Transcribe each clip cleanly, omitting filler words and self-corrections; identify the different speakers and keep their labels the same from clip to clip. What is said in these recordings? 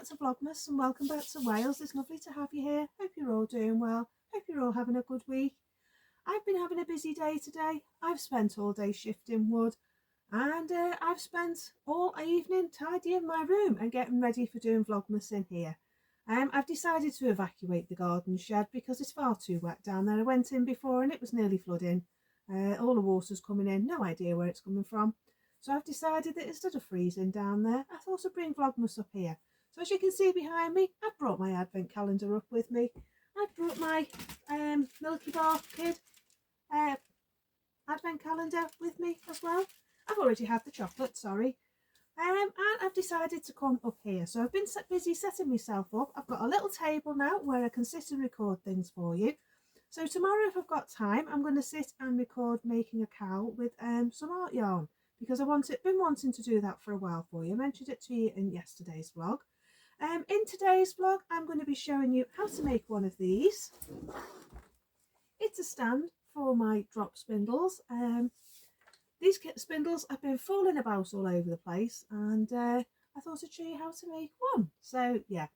Speaker 1: back to Vlogmas and welcome back to Wales. It's lovely to have you here. Hope you're all doing well. Hope you're all having a good week. I've been having a busy day today. I've spent all day shifting wood and I've spent all evening tidying my room and getting ready for doing Vlogmas in here. I've decided to evacuate the garden shed because it's far too wet down there. I went in before and it was nearly flooding. All the water's coming in, no idea where it's coming from. So I've decided that instead of freezing down there, I thought I'd bring Vlogmas up here. So as you can see behind me, I've brought my advent calendar up with me. I've brought my Milky Bar Kid advent calendar with me as well. I've already had the chocolate, sorry. And I've decided to come up here. So I've been busy setting myself up. I've got a little table now where I can sit and record things for you. So tomorrow, if I've got time, I'm going to sit and record making a cowl with some art yarn, because I've been wanting to do that for a while for you. I mentioned it to you in yesterday's vlog. In today's vlog, I'm going to be showing you how to make one of these. It's a stand for my drop spindles. These spindles have been falling about all over the place, and I thought I'd show you how to make one. So yeah,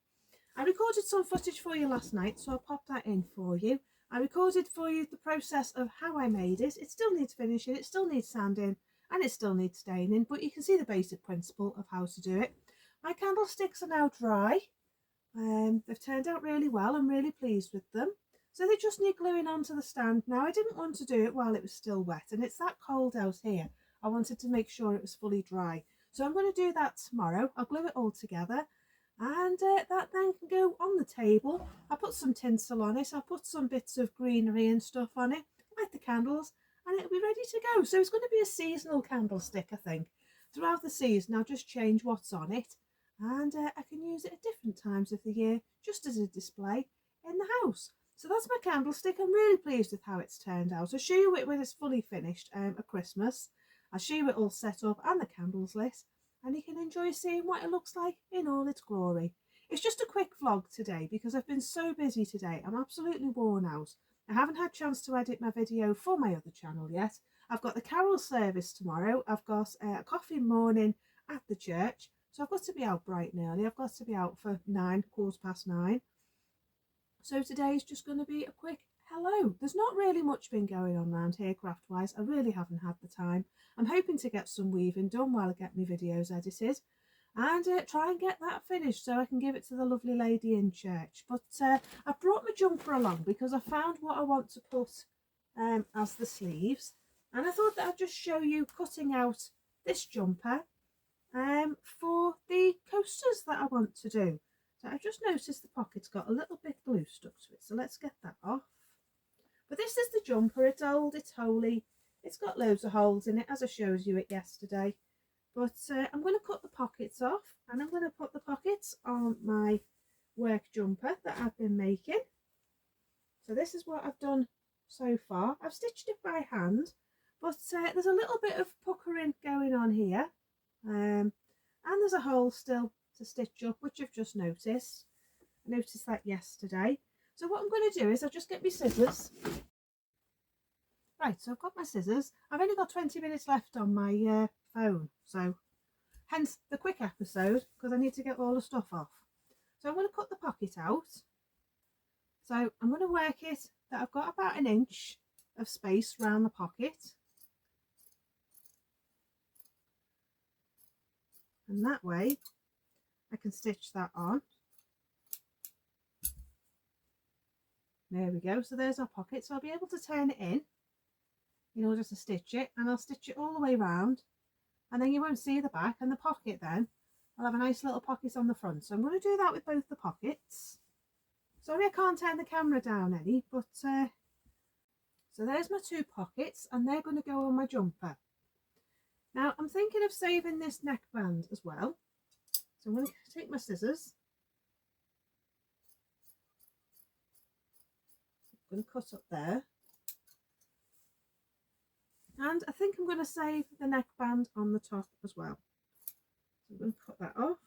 Speaker 1: I recorded some footage for you last night, so I'll pop that in for you. I recorded for you the process of how I made it. It still needs finishing, it still needs sanding, and it still needs staining, but you can see the basic principle of how to do it. My candlesticks are now dry. They've turned out really well. I'm really pleased with them. So they just need gluing onto the stand. Now, I didn't want to do it while it was still wet, and it's that cold out here. I wanted to make sure it was fully dry. So I'm going to do that tomorrow. I'll glue it all together, and that then can go on the table. I put some tinsel on it. I put some bits of greenery and stuff on it, light the candles, and it'll be ready to go. So it's going to be a seasonal candlestick, I think. Throughout the season, I'll just change what's on it, and I can use it at different times of the year, just as a display in the house. So that's my candlestick. I'm really pleased with how it's turned out. I'll show you it when it's fully finished at Christmas. I'll show you it all set up and the candles lit, and you can enjoy seeing what it looks like in all its glory. It's just a quick vlog today because I've been so busy today. I'm absolutely worn out. I haven't had a chance to edit my video for my other channel yet. I've got the carol service tomorrow. I've got a coffee morning at the church. So I've got to be out bright and early. I've got to be out for 9:15. So today's just going to be a quick hello. There's not really much been going on around here craft wise. I really haven't had the time. I'm hoping to get some weaving done while I get my videos edited, and try and get that finished so I can give it to the lovely lady in church. But I've brought my jumper along because I found what I want to put as the sleeves, and I thought that I'd just show you cutting out this jumper for the coasters that I want to do. So I've just noticed the pocket's got a little bit glue stuck to it, so let's get that off. But this is the jumper. It's old, it's holy, it's got loads of holes in it, as I showed you it yesterday. But I'm going to cut the pockets off, and I'm going to put the pockets on my work jumper that I've been making. So this is what I've done so far. I've stitched it by hand, but there's a little bit of puckering going on here, and there's a hole still to stitch up, which I've just noticed. I noticed that yesterday. So what I'm going to do is I'll just get my scissors. Right, so I've got my scissors. I've only got 20 minutes left on my phone, so hence the quick episode, because I need to get all the stuff off. So I'm going to cut the pocket out. So I'm going to work it that I've got about 1 inch of space around the pocket, and that way I can stitch that on. There we go. So there's our pocket. So I'll be able to turn it in order to stitch it, and I'll stitch it all the way around, and then you won't see the back, and the pocket then I'll have a nice little pocket on the front. So I'm going to do that with both the pockets. Sorry I can't turn the camera down any, but so there's my 2 pockets, and they're going to go on my jumper. Now I'm thinking of saving this neckband as well. So I'm going to take my scissors. I'm going to cut up there. And I think I'm going to save the neckband on the top as well. So I'm going to cut that off.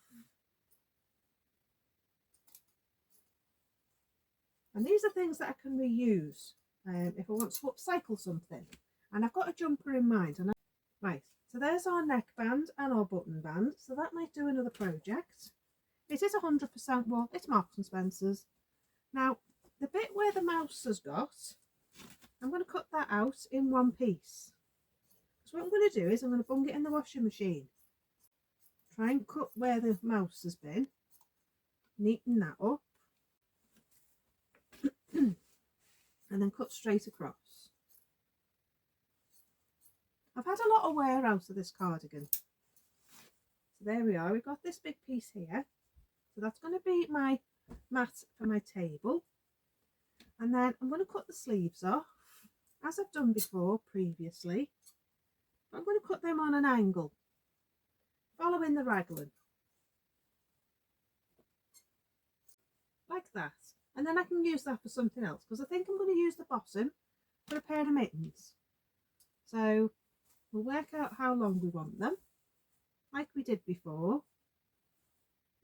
Speaker 1: And these are things that I can reuse if I want to upcycle something. And I've got a jumper in mind. Right, so there's our neckband and our button band. So that might do another project. It is 100% wool. It's Marks and Spencer's. Now, the bit where the mouse has got, I'm going to cut that out in one piece. So what I'm going to do is I'm going to bung it in the washing machine. Try and cut where the mouse has been. Neaten that up. And then cut straight across. I've had a lot of wear out of this cardigan. So there we are. We've got this big piece here. So that's going to be my mat for my table. And then I'm going to cut the sleeves off, as I've done before previously. I'm going to cut them on an angle, following the raglan. Like that. And then I can use that for something else, because I think I'm going to use the bottom for a pair of mittens. So we'll work out how long we want them, like we did before.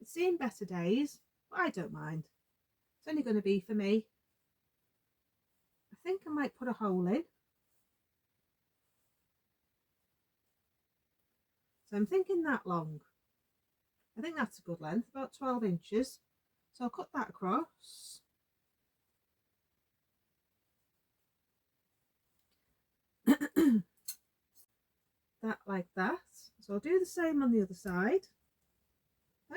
Speaker 1: It's seen better days, but I don't mind. It's only going to be for me. I think I might put a hole in. So I'm thinking that long. I think that's a good length, about 12 inches. So I'll cut that across. That like that. So I'll do the same on the other side.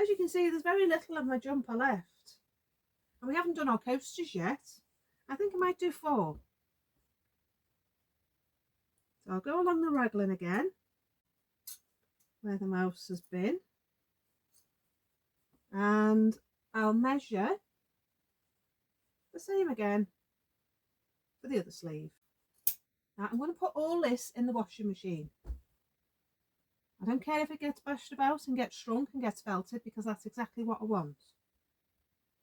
Speaker 1: As you can see, there's very little of my jumper left. And we haven't done our coasters yet. I think I might do 4. So I'll go along the raglan again, where the mouse has been. And I'll measure the same again for the other sleeve. Now I'm going to put all this in the washing machine. I don't care if it gets bashed about and gets shrunk and gets felted, because that's exactly what I want.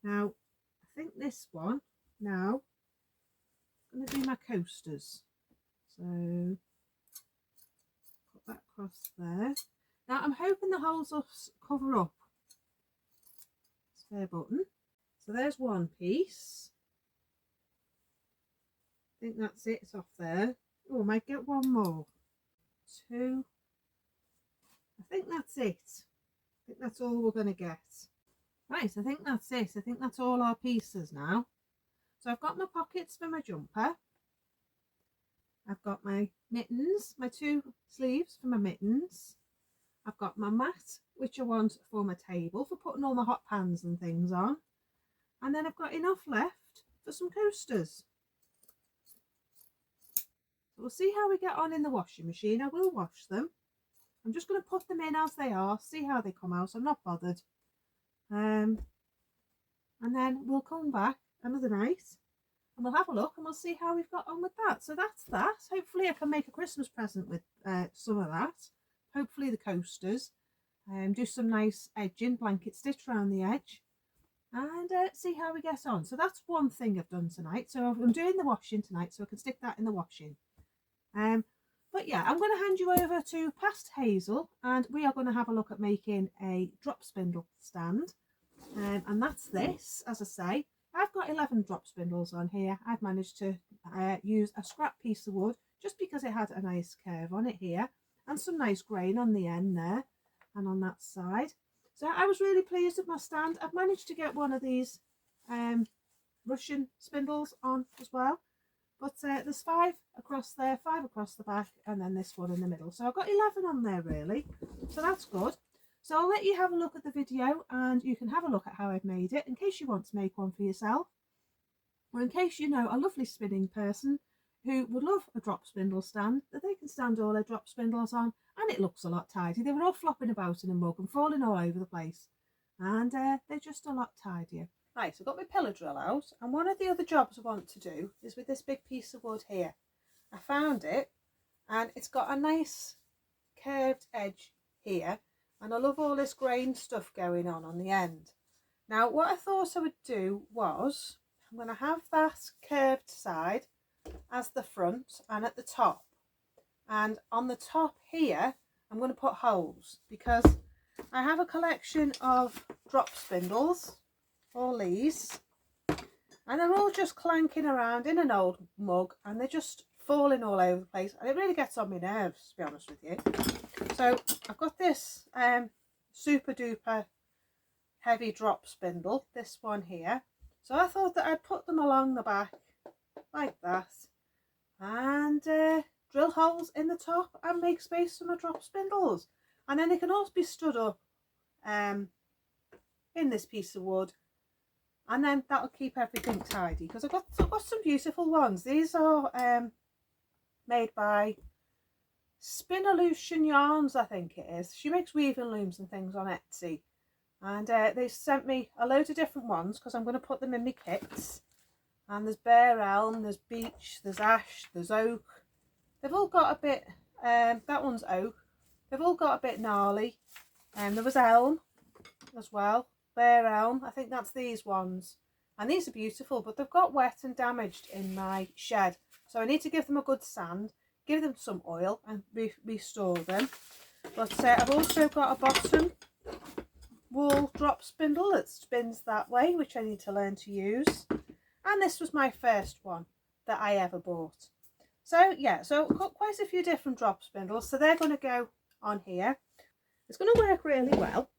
Speaker 1: Now, I think this one now is going to be my coasters. So, put that across there. Now, I'm hoping the holes will cover up. Spare button. So there's one piece. I think that's it. It's off there. Oh, I might get one more. 2. I think that's it. I think that's all we're going to get. Right, I think that's it. I think that's all our pieces now. So I've got my pockets for my jumper. I've got my mittens, my 2 sleeves for my mittens. I've got my mat, which I want for my table, for putting all my hot pans and things on. And then I've got enough left for some coasters. So we'll see how we get on in the washing machine. I will wash them. I'm just going to put them in as they are, see how they come out. I'm not bothered. And then we'll come back another night and we'll have a look and we'll see how we've got on with that. So that's that. Hopefully I can make a Christmas present with some of that. Hopefully the coasters. Do some nice edging, blanket stitch around the edge, and see how we get on. So that's one thing I've done tonight. So I'm doing the washing tonight, so I can stick that in the washing. But yeah, I'm going to hand you over to Past Hazel, and we are going to have a look at making a drop spindle stand. And that's this, as I say. I've got 11 drop spindles on here. I've managed to use a scrap piece of wood, just because it had a nice curve on it here, and some nice grain on the end there, and on that side. So I was really pleased with my stand. I've managed to get one of these Russian spindles on as well. But there's 5 across there, 5 across the back, and then this one in the middle. So I've got 11 on there, really. So that's good. So I'll let you have a look at the video, and you can have a look at how I've made it, in case you want to make one for yourself. Or in case you know a lovely spinning person who would love a drop spindle stand that they can stand all their drop spindles on, and it looks a lot tidy. They were all flopping about in a mug and falling all over the place. And they're just a lot tidier. Right, so I've got my pillar drill out, and one of the other jobs I want to do is with this big piece of wood here. I found it, and it's got a nice curved edge here, and I love all this grain stuff going on the end. Now, what I thought I would do was, I'm going to have that curved side as the front and at the top, and on the top here I'm going to put holes, because I have a collection of drop spindles, all these, and they're all just clanking around in an old mug, and they're just falling all over the place, and it really gets on my nerves, to be honest with you. So I've got this super duper heavy drop spindle, this one here. So I thought that I'd put them along the back like that and drill holes in the top and make space for my drop spindles. And then they can also be stood up in this piece of wood, and then that'll keep everything tidy, because I've got some beautiful ones. These are made by Spinolution Yarns, I think it is. She makes weaving looms and things on Etsy, and they sent me a load of different ones because I'm going to put them in my kits. And there's bare elm, there's beech, there's ash, there's oak. They've all got a bit, that one's oak. They've all got a bit gnarly. There was elm as well, bare elm. I think that's these ones. And these are beautiful, but they've got wet and damaged in my shed. So I need to give them a good sand, give them some oil and restore them. But I've also got a bottom wool drop spindle that spins that way, which I need to learn to use. And this was my first one that I ever bought. So yeah, so I've got quite a few different drop spindles. So they're going to go on here. It's going to work really well.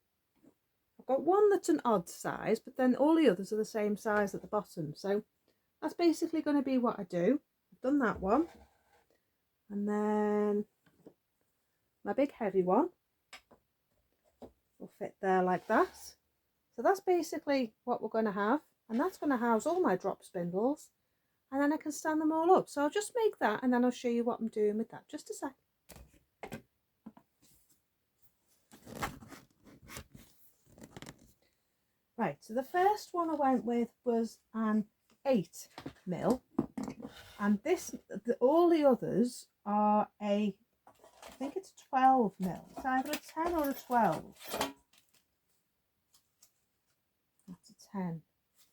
Speaker 1: I've got one that's an odd size, but then all the others are the same size at the bottom. So that's basically going to be what I do. I've done that one. And then my big heavy one will fit there like that. So that's basically what we're going to have. And that's going to house all my drop spindles, and then I can stand them all up. So I'll just make that, and then I'll show you what I'm doing with that. Just a sec. Right, so the first one I went with was an 8mm, and all the others are I think it's 12mm. It's either a 10 or a 12. That's a 10.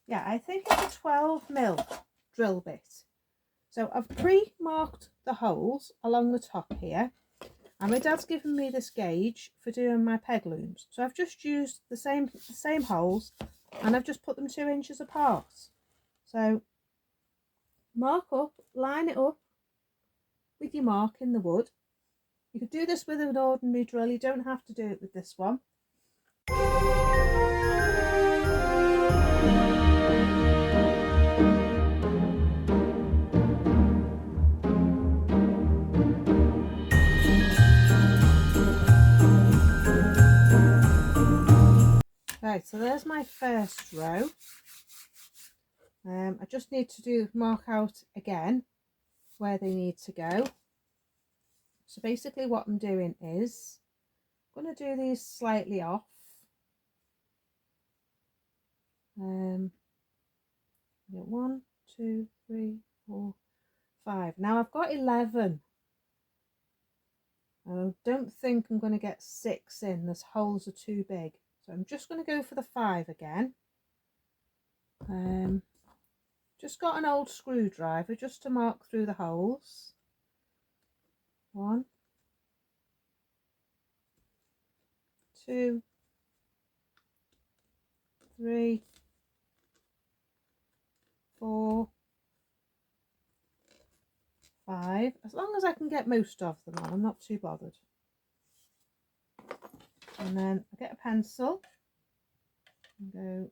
Speaker 1: Yeah, I think it's a 12mm drill bit. So I've pre-marked the holes along the top here, and my dad's given me this gauge for doing my peg looms. So I've just used the same holes, and I've just put them 2 inches apart. So mark up, line it up with your mark in the wood. You could do this with an ordinary drill, you don't have to do it with this one. Right, so there's my first row. I just need to mark out again where they need to go. So basically what I'm doing is I'm going to do these slightly off. 1, 2, 3, 4, 5. Now I've got 11. I don't think I'm going to get 6 in. Those holes are too big. So I'm just going to go for the 5 again. Just got an old screwdriver just to mark through the holes. 1, 2, 3, 4, 5. As long as I can get most of them on, I'm not too bothered. And then I get a pencil and go,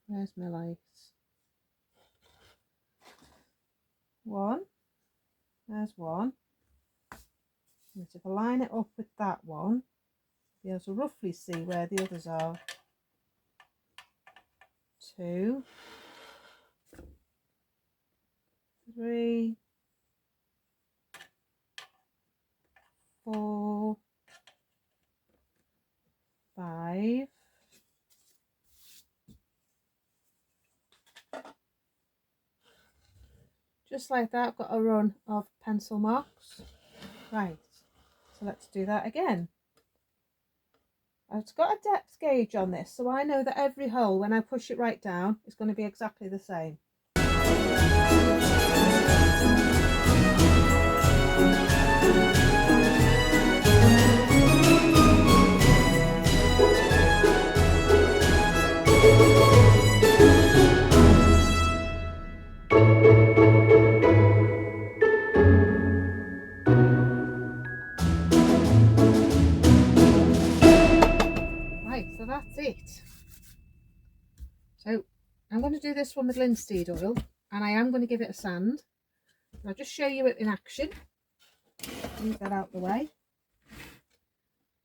Speaker 1: where's my lights? 1, there's 1. And if I line it up with that one, I'll be able to roughly see where the others are. 2, 3, 4, 5, 6. Just like that, I've got a run of pencil marks. Right, so let's do that again. I've got a depth gauge on this, so I know that every hole, when I push it right down, is going to be exactly the same. this one with linseed oil, and I am going to give it a sand. I'll just show you it in action. Move that out the way.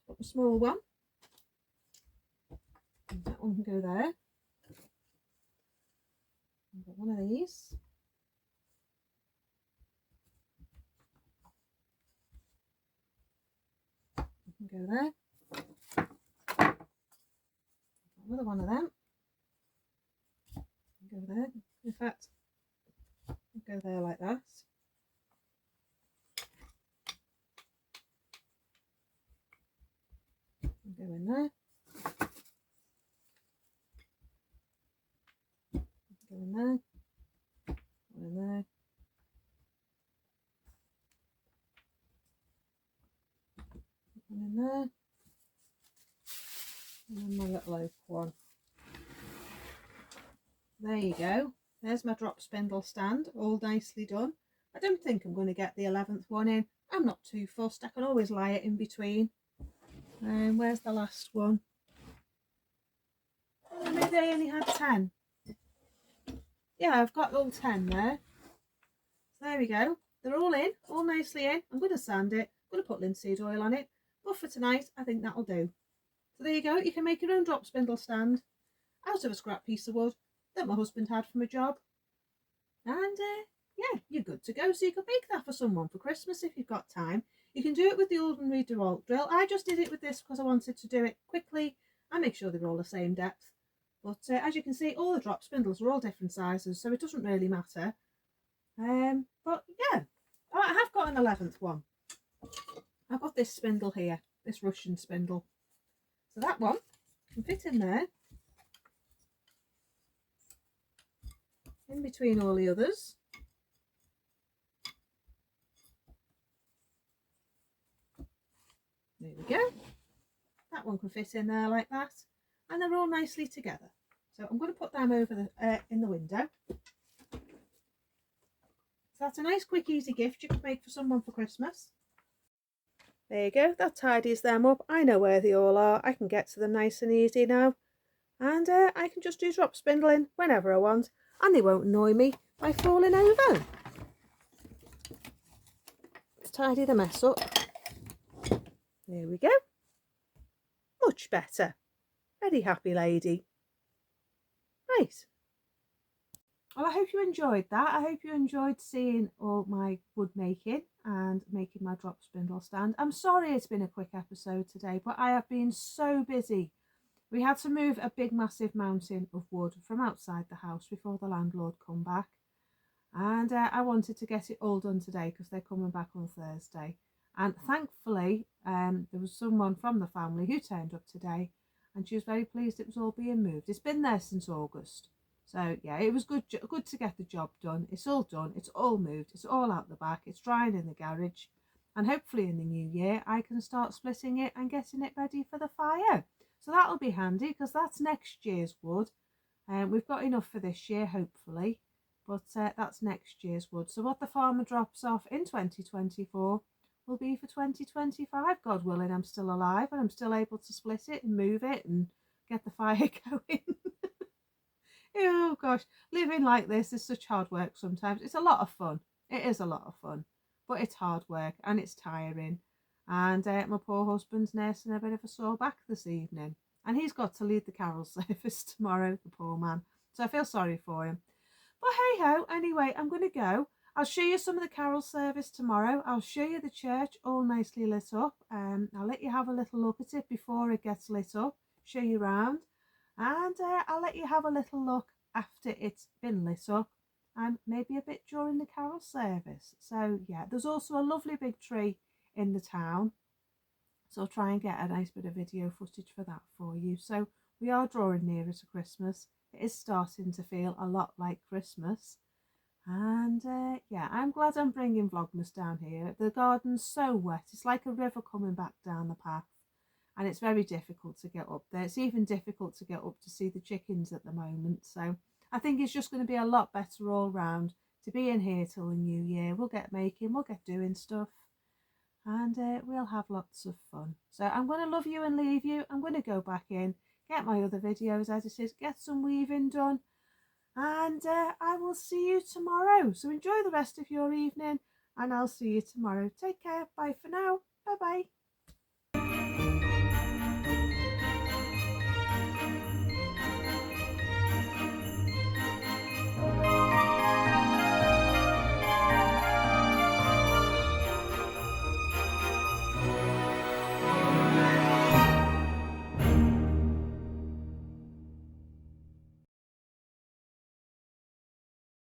Speaker 1: Put the small one. And that one can go there. I've got one of these. You can go there. Another one of them. Go there. In fact, go there like that. Go in there. Go in there. Go in there. One in there. And then my little oak one. There you go. There's my drop spindle stand, all nicely done. I don't think I'm going to get the 11th one in. I'm not too fussed. I can always lie it in between. Where's the last one? Oh, maybe I only had 10. Yeah, I've got all 10 there. So there we go. They're all in, all nicely in. I'm going to sand it. I'm going to put linseed oil on it. But for tonight, I think that'll do. So there you go. You can make your own drop spindle stand out of a scrap piece of wood that my husband had from a job. And yeah, you're good to go. So you could make that for someone for Christmas if you've got time. You can do it with the ordinary DeWalt drill. I just did it with this because I wanted to do it quickly and make sure they were all the same depth. But as you can see, all the drop spindles are all different sizes, so it doesn't really matter. But yeah, oh, I have got an 11th one. I've got this spindle here, this Russian spindle. So that one can fit in there, in between all the others. There we go. That one can fit in there like that, and they're all nicely together. So I'm going to put them over the in the window. So that's a nice, quick, easy gift you could make for someone for Christmas. There you go. That tidies them up. I know where they all are. I can get to them nice and easy now, and I can just do drop spindling whenever I want, and they won't annoy me by falling over. Let's tidy the mess up. There we go. Much better. Very happy lady. Right. Well, I hope you enjoyed that. I hope you enjoyed seeing all my wood making and making my drop spindle stand. I'm sorry it's been a quick episode today, but I have been so busy. We had to move a big massive mountain of wood from outside the house before the landlord come back. And I wanted to get it all done today because they're coming back on Thursday. And thankfully, there was someone from the family who turned up today, and she was very pleased it was all being moved. It's been there since August. So yeah, it was good to get the job done. It's all done. It's all moved. It's all out the back. It's drying in the garage. And hopefully in the new year, I can start splitting it and getting it ready for the fire. So that'll be handy because that's next year's wood. We've got enough for this year, hopefully. But that's next year's wood. So what the farmer drops off in 2024 will be for 2025. God willing, I'm still alive and I'm still able to split it and move it and get the fire going. Oh gosh, living like this is such hard work sometimes. It's a lot of fun. It is a lot of fun, but it's hard work and it's tiring. And my poor husband's nursing a bit of a sore back this evening, and he's got to lead the carol service tomorrow, the poor man. So I feel sorry for him. But hey ho, anyway, I'm going to go. I'll show you some of the carol service tomorrow. I'll show you the church all nicely lit up. I'll let you have a little look at it before it gets lit up, show you around. And I'll let you have a little look after it's been lit up, and maybe a bit during the carol service. So yeah, there's also a lovely big tree in the town, so I'll try and get a nice bit of video footage for that for you. So we are drawing nearer to Christmas. It is starting to feel a lot like Christmas. And yeah, I'm glad I'm bringing Vlogmas down here. The garden's so wet. It's like a river coming back down the path. And it's very difficult to get up there. It's even difficult to get up to see the chickens at the moment. So I think it's just going to be a lot better all round to be in here till the new year. We'll get making, we'll get doing stuff, and we'll have lots of fun. So I'm going to love you and leave you. I'm going to go back in, get my other videos edited, get some weaving done, and I will see you tomorrow. So enjoy the rest of your evening, and I'll see you tomorrow. Take care. Bye for now. Bye bye.